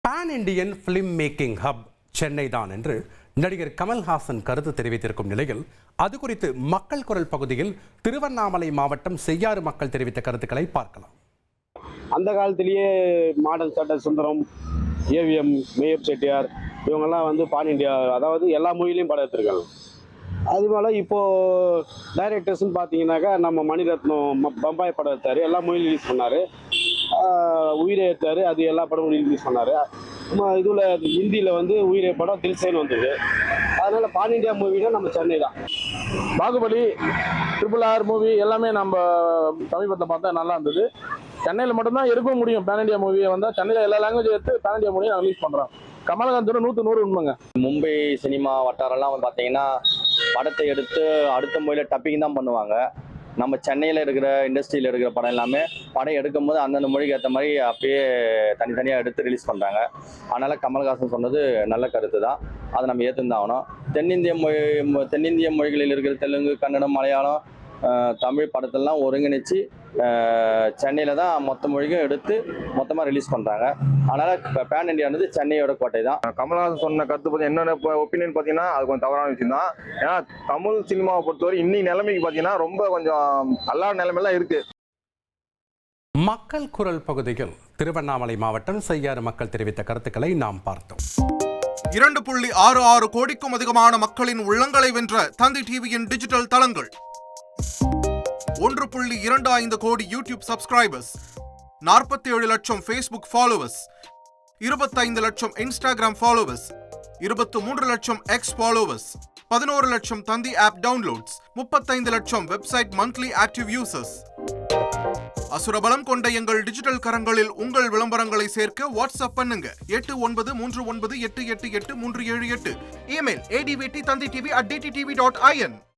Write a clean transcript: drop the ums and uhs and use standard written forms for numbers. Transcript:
Pan Indian film making hub Chennai தான் என்று நடிகர் கமல்ஹாசன் கருத்து தெரிவித்திருக்கும் நிலையில் அது குறித்து மக்கள் குரல் பகுதியில் திருவண்ணாமலை மாவட்டம் செய்யாறு மக்கள் தெரிவித்த கருத்துக்களை பார்க்கலாம். அந்த காலத்திலேயே மாடல் சட்ட சுந்தரம், ஏவிஎம், மேயப் செட்டியார் இவங்கெல்லாம் வந்து பான் இண்டியா, அதாவது எல்லா மொழியிலையும் படம் எடுத்திருக்காங்க. அது மேலே இப்போது டைரக்டர்ஸ்ன்னு பார்த்தீங்கன்னாக்கா நம்ம மணிரத்னம் பம்பாய் படம் எடுத்தார், எல்லா மொழியும் ரிலீஸ் பண்ணார். உயிரை எடுத்தார், அது எல்லா படமும் ரிலீஸ் பண்ணார். இதில் ஹிந்தியில் வந்து உயிரை படம் தில்சேன்னு வந்தது. அதனால் பான் இண்டியா மூவினா நம்ம சென்னை தான். பாகுபலி, RRR மூவி எல்லாமே நம்ம சமீபத்தில் பார்த்தா நல்லா இருந்தது. சென்னையில் மட்டும்தான் எடுக்க முடியும். பேன் இண்டியா மூவியை வந்தால் சென்னையில் எல்லா லாங்குவேஜ் எடுத்து பேன் இண்டியா மூவியை நான் ரிலீஸ் பண்ணுறோம். கமல்ஹாசன் 100 உண்மைங்க. மும்பை சினிமா வட்டாரெல்லாம் வந்து பார்த்தீங்கன்னா படத்தை எடுத்து அடுத்த மொழியில் டப்பிங் தான் பண்ணுவாங்க. நம்ம சென்னையில் இருக்கிற இண்டஸ்ட்ரியில் இருக்கிற படம் எல்லாமே படம் எடுக்கும் போது அந்தந்த மொழிக்கு ஏற்ற மாதிரி அப்படியே தனித்தனியாக எடுத்து ரிலீஸ் பண்ணுறாங்க. அதனால் கமல்ஹாசன் சொன்னது நல்ல கருத்து தான், அதை நம்ம ஏற்றுந்தான் ஆகணும். தென்னிந்திய மொழிகளில் இருக்கிற தெலுங்கு, கன்னடம், மலையாளம், தமிழ் படத்தெல்லாம் ஒருங்கிணைச்சு சென்னையில் தான் மொத்த மொழிக்கும் எடுத்து மொத்தமாக ரிலீஸ் பண்ணுறாங்க. அதனால் பேன் இண்டியானது சென்னையோட கோட்டை தான். கமல்ஹாசன் சொன்ன கருத்து பற்றி என்னென்ன ஒப்பீனியன் பார்த்தீங்கன்னா அது கொஞ்சம் தவறான விஷயம் தான். ஏன்னா தமிழ் சினிமாவை பொறுத்தவரை இன்னைக்கு நிலைமைக்கு பார்த்தீங்கன்னா ரொம்ப கொஞ்சம் நல்ல நிலைமையெல்லாம் இருக்குது. மக்கள் குரல் பகுதியில் திருவண்ணாமலை மாவட்டம் செய்யாறு மக்கள் தெரிவித்த கருத்துக்களை நாம் பார்த்தோம். 2.66 கோடிக்கும் அதிகமான மக்களின் உள்ளங்களை வென்ற தந்தி டிவியின் டிஜிட்டல் தளங்கள், 1.25 கோடி யூடியூப் சப்ஸ்கிரைபர்ஸ், 47 லட்சம் ஃபேஸ்புக் ஃபாலோவர்ஸ், 25 லட்சம் இன்ஸ்டாகிராம் ஃபாலோவர்ஸ், 23 லட்சம் எக்ஸ் ஃபாலோவர்ஸ், 11 லட்சம் தந்தி ஆப் டவுன்லோட்ஸ், 35 லட்சம் வெப்சைட் மந்த்லி ஆக்டிவ் யூசர்ஸ். அசுரபலம் கொண்ட எங்கள் டிஜிட்டல் கரங்களில் உங்கள் விளம்பரங்களை சேர்க்க வாட்ஸ்அப் பண்ணுங்க 8939888378. Email advttanditv@dttv.in.